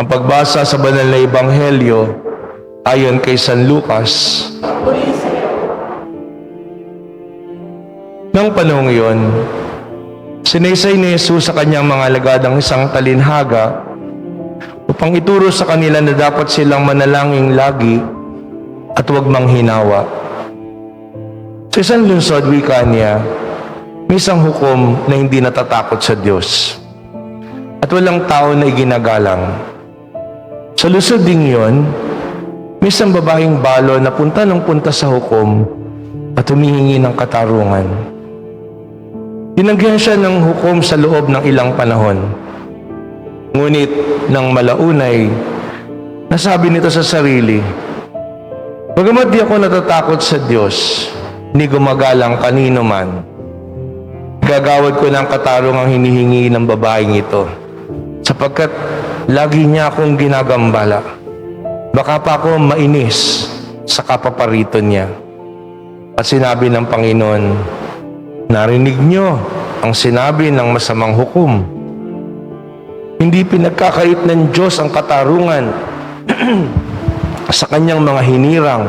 Ang pagbasa sa banal na ebanghelyo ayon kay San Lucas. Nang panahong iyon, sinaysay ni Jesus sa kanyang mga alagad ang isang talinhaga upang ituro sa kanila na dapat silang manalangin lagi at huwag manghinawa. Sa isang lungsod, wika niya, may isang hukom na hindi natatakot sa Diyos at walang tao na iginagalang. Sa lungsod ding yun, may isang babaeng balo na punta ng punta sa hukom at humihingi ng katarungan. Dinagyan siya ng hukom sa loob ng ilang panahon. Ngunit nang malaunay, nasabi nito sa sarili, "Bagamat di ako natatakot sa Diyos, ni gumagalang kanino man, gagawad ko ng katarungang hinihingi ng babaeng ito, sapagkat lagi niya akong ginagambala. Baka pa ako mainis sa kapaparito niya." At sinabi ng Panginoon, "Narinig niyo ang sinabi ng masamang hukom. Hindi pinagkakait ng Diyos ang katarungan sa kanyang mga hinirang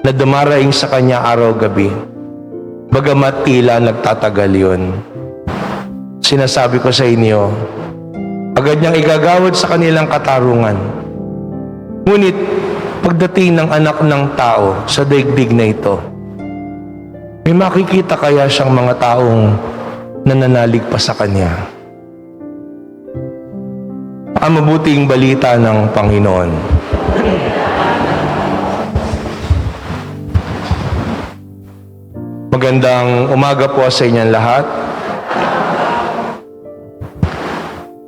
na dumaraing sa kanya araw-gabi, bagamat tila nagtatagal yun. Sinasabi ko sa inyo, agad niyang igagawad sa kanilang katarungan. Ngunit pagdating ng anak ng tao sa daigdig na ito, may makikita kaya siyang mga taong nananalig pa sa kanya?" Ang mabuting balita ng Panginoon. Magandang umaga po sa inyong lahat.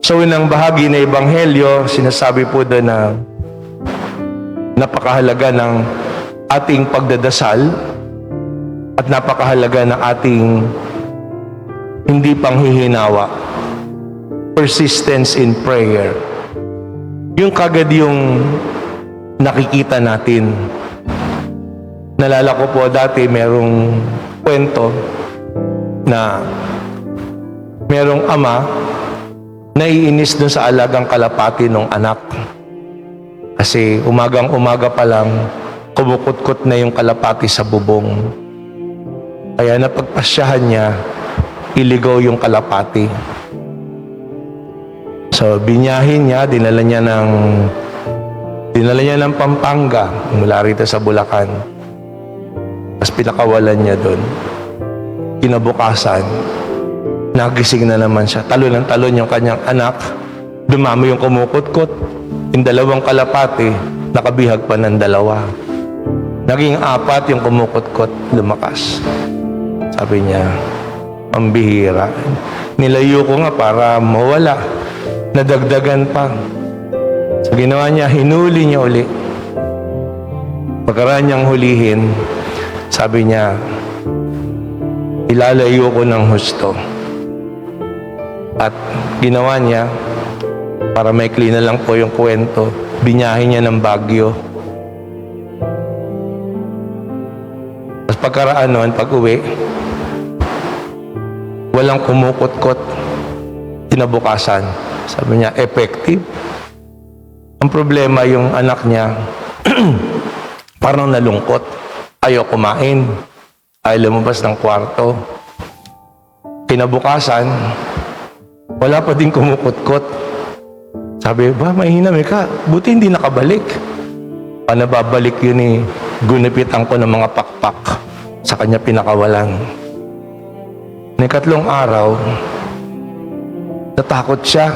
Sa unang bahagi na ebanghelyo, sinasabi po doon na napakahalaga ng ating pagdadasal at napakahalaga ng ating hindi panghihinawa, persistence in prayer. Yung kagad yung nakikita natin. Nalala ko po dati merong kwento na merong ama naiinis dun sa alagang kalapati ng anak. Kasi umagang-umaga pa lang, kumukutkot na yung kalapati sa bubong. Kaya napagpasyahan niya, iligaw yung kalapati. So, binyahin niya, dinala niya ng Pampanga, mula rito sa Bulacan. Tapos pinakawalan niya doon. Kinabukasan, nagising na naman siya. Talon ng talon yung kanyang anak. Dumami yung kumukutkot. Yung dalawang kalapati, nakabihag pa ng dalawa. Naging 4 yung kumukutkot, lumakas. Sabi niya, "Pambihira. Nilayo ko nga para mawala. Nadagdagan pa." So ginawa niya, hinuli niya uli. Pagkaraan niyang hulihin, sabi niya, "Ilalayo ko ng husto." At ginawa niya, para maikli na lang po yung kwento, binyahin niya ng Baguio. Tapos pagkaraan nun, pag-uwi, walang kumukutkot. Kinabukasan, sabi niya, effective. Ang problema, yung anak niya, parang nalungkot. Ayaw kumain. Ayaw lumabas ng kwarto. Kinabukasan, wala pa din kumukutkot. Sabi, "Ba, mahinam ka. Buti hindi nakabalik." Paano babalik yun eh? Gunipitan ko ng mga pakpak. Sa kanya pinakawalan. Ikatlong araw, natakot siya.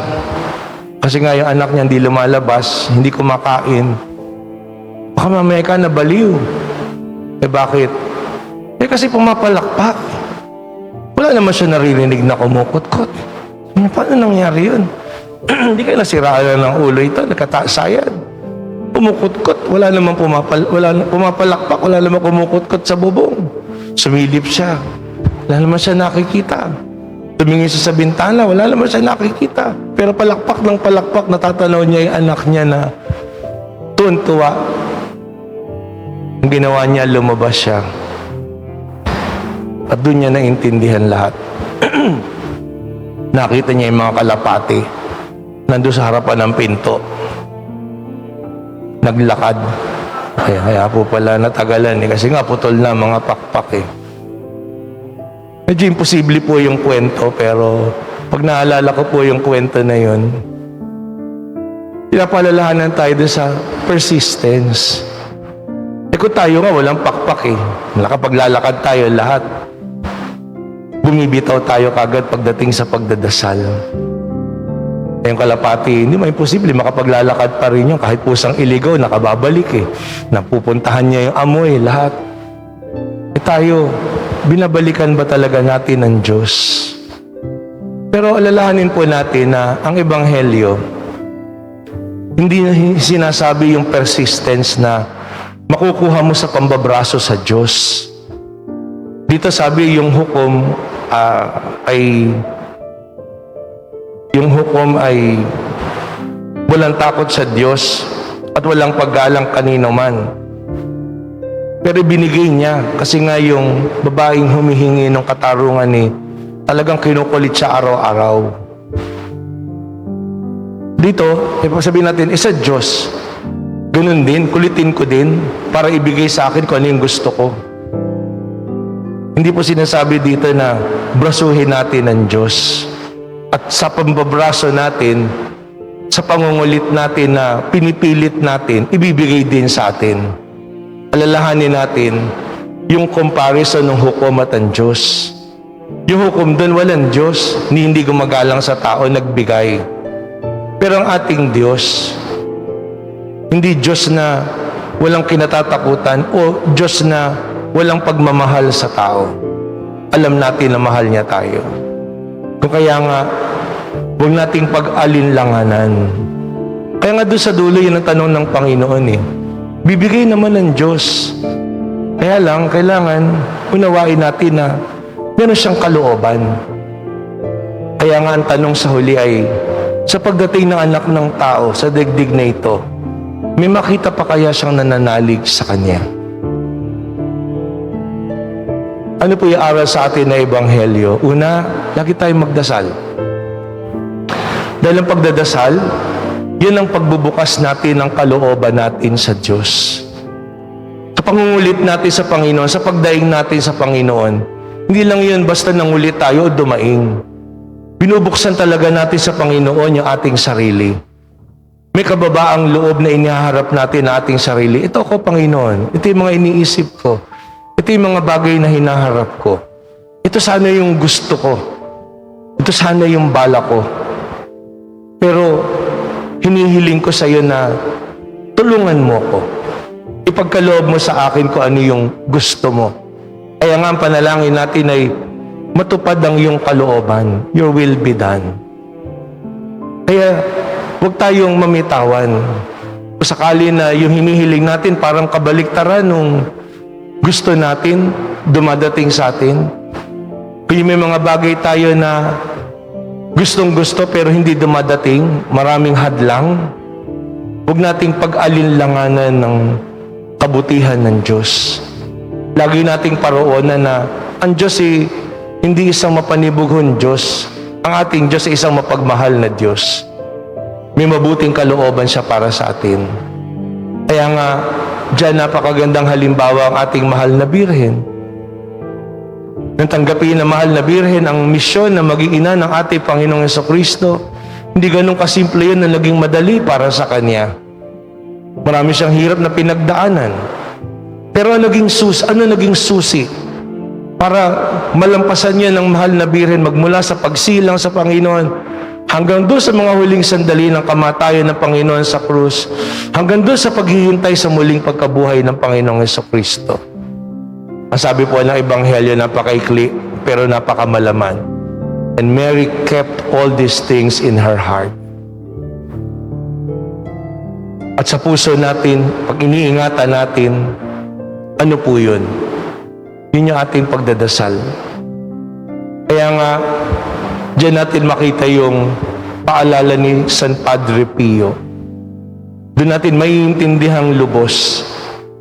Kasi nga yung anak niya hindi lumalabas, hindi kumakain. Baka mamaya ka nabaliw. Bakit? Kasi pumapalakpak. Wala naman siya naririnig na kumukutkot. Paano nangyari yun? Hindi kayo nasiraan ng ulo ito, nagkatasayan. Pumukutkot, wala namang pumapalakpak, wala namang kumukutkot sa bubong. Sumilip siya, wala naman siya nakikita. Tumingin siya sa bintana, wala naman siya nakikita. Pero palakpak ng palakpak, natatanaw niya yung anak niya na tuwan-tuwa. Ang ginawa niya, lumabas siya. At doon niya naintindihan lahat. Nakita niya yung mga kalapati nandun sa harapan ng pinto. naglakad. Kaya po pala natagalan eh. Kasi nga putol na mga pakpak eh. Medyo imposible po yung kwento, pero pag naalala ko po yung kwento na yun, pinapalalahanan tayo doon sa persistence. Eh kung tayo nga walang pakpak eh. Nakapaglalakad tayo lahat. Bumibitaw tayo kagad pagdating sa pagdadasal. Yung kalapati, hindi mo imposible, makapaglalakad pa rin yun. Kahit pusang iligaw, nakababalik eh. Napupuntahan niya yung amoy, lahat. Eh tayo, binabalikan ba talaga natin ng Diyos? Pero alalahanin po natin na ang Ebanghelyo, hindi sinasabi yung persistence na makukuha mo sa pambabraso sa Diyos. Dito sabi yung hukom ay walang takot sa Diyos at walang paggalang kanino man. Pero binigay niya kasi nga yung babaeng humihingi ng katarungan talagang kinukulit siya araw-araw. Dito, sabihin natin, isa Diyos. Ganun din, kulitin ko din para ibigay sa akin kung ano yung gusto ko. Hindi po sinasabi dito na brasuhin natin ang Diyos. At sa pambabraso natin, sa pangungulit natin na pinipilit natin, ibibigay din sa atin. Alalahanin natin yung comparison ng hukom at ang Diyos. Yung hukom doon walang Diyos, hindi gumagalang sa tao, nagbigay. Pero ang ating Diyos, hindi Diyos na walang kinatatakutan o Diyos na walang pagmamahal sa tao. Alam natin na mahal niya tayo. Kung kaya nga, huwag nating pag-alinlanganan. Kaya nga doon sa dulo, yun ang tanong ng Panginoon Bibigay naman ng Diyos. Kaya lang, kailangan unawain natin na meron siyang kalooban. Kaya nga ang tanong sa huli ay, sa pagdating ng anak ng tao sa daigdig na ito, may makita pa kaya siyang nananalig sa Kanya? Ano po yung aral sa atin na Ebanghelyo? Una, lagi tayong magdasal. Dahil ang pagdadasal, yun ang pagbubukas natin ng kalooban natin sa Diyos. Sa pangungulit natin sa Panginoon, sa pagdaing natin sa Panginoon, hindi lang yun basta nangulit tayo o dumaing. Binubuksan talaga natin sa Panginoon yung ating sarili. May kababaang loob na inihaharap natin na ating sarili. Ito ako, Panginoon. Ito yung mga iniisip ko. Ito yung mga bagay na hinaharap ko. Ito sana yung gusto ko. Ito sana yung bala ko. Pero hinihiling ko sa iyo na tulungan mo ko. Ipagkaloob mo sa akin kung ano yung gusto mo. Kaya nga ang panalangin natin ay matupad ang iyong kalooban. Your will be done. Kaya huwag tayong mamitawan. Kung sakali na yung hinihiling natin parang kabaliktaran nung gusto natin, dumadating sa atin. Kung may mga bagay tayo na gustong-gusto pero hindi dumadating, maraming hadlang, huwag nating pag-alinlanganan ng kabutihan ng Diyos. Lagi nating paroonan na ang Diyos hindi isang mapanibughon Diyos. Ang ating Diyos ay isang mapagmahal na Diyos. May mabuting kalooban siya para sa atin. Kaya nga, diyan napakagandang halimbawa ang ating mahal na Birhen. Nang tanggapin na mahal na Birhen ang misyon na maging ina ng ating Panginoong Jesucristo, hindi ganun kasimple yun na naging madali para sa Kanya. Marami siyang hirap na pinagdaanan. Pero ano naging susi para malampasan niya ng mahal na Birhen magmula sa pagsilang sa Panginoon hanggang doon sa mga huling sandali ng kamatayan ng Panginoon sa krus, hanggang doon sa paghihintay sa muling pagkabuhay ng Panginoong Jesucristo. Ang sabi po ng Ebanghelyo, napakaikli pero napakamalaman. And Mary kept all these things in her heart. At sa puso natin, pag iniingatan natin, ano po yun? Yun yung ating pagdadasal. Kaya nga, diyan natin makita yung paalala ni San Padre Pio. Doon natin maiintindihang lubos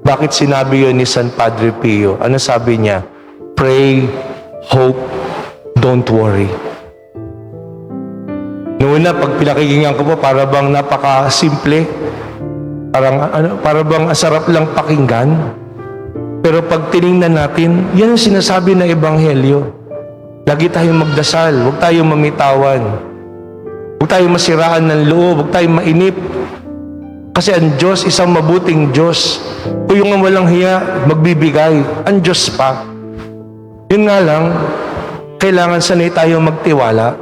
bakit sinabi yun ni San Padre Pio. Ano sabi niya? Pray, hope, don't worry. Noon na, pag pinakikinggan ko po, para bang napaka-simple. Para bang asarap lang pakinggan. Pero pag tiningnan natin, yan ang sinasabi ng Ebanghelyo. Lagi tayong magdasal, huwag tayong mamitawan. Huwag tayong masiraan ng loob, huwag tayong mainip. Kasi ang Diyos, isang mabuting Diyos. Kung yung walang hiya, magbibigay. Ang Diyos pa. Yun nga lang, kailangan sanay tayong magtiwala.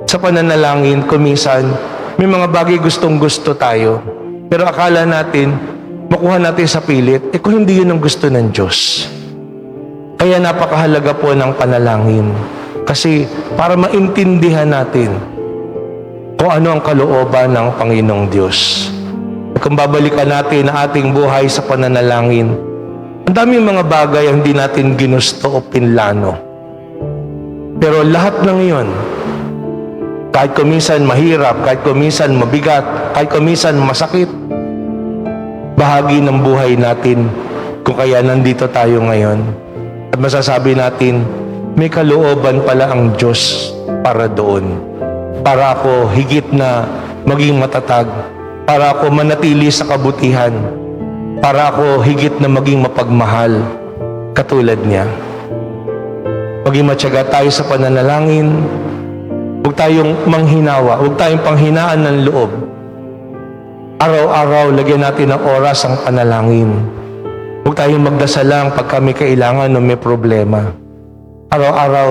Sa pananalangin, kuminsan, may mga bagay gustong-gusto tayo. Pero akala natin, makuha natin sa pilit, kung hindi yun ang gusto ng Diyos. Kaya napakahalaga po ng panalangin. Kasi para maintindihan natin kung ano ang kalooban ng Panginoong Diyos. Kung babalikan natin ang ating buhay sa pananalangin, ang daming mga bagay ang hindi natin ginusto o pinlano. Pero lahat ng iyon, kahit kuminsan mahirap, kahit kuminsan mabigat, kahit kuminsan masakit, bahagi ng buhay natin kung kaya nandito tayo ngayon. At masasabi natin, may kalooban pala ang Diyos para doon. Para ako higit na maging matatag. Para ako manatili sa kabutihan. Para ako higit na maging mapagmahal katulad niya. Maging matyaga tayo sa pananalangin. Huwag tayong manghinawa. Huwag tayong panghinaan ng loob. Araw-araw, lagyan natin ng oras ang panalangin. Huwag tayong magdasal lang pag kami kailangan o may problema. Araw-araw,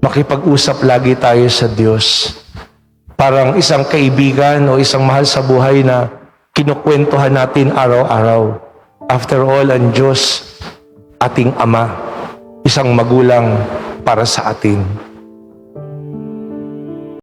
makipag-usap lagi tayo sa Diyos. Parang isang kaibigan o isang mahal sa buhay na kinukwentuhan natin araw-araw. After all, ang Diyos, ating Ama, isang magulang para sa atin.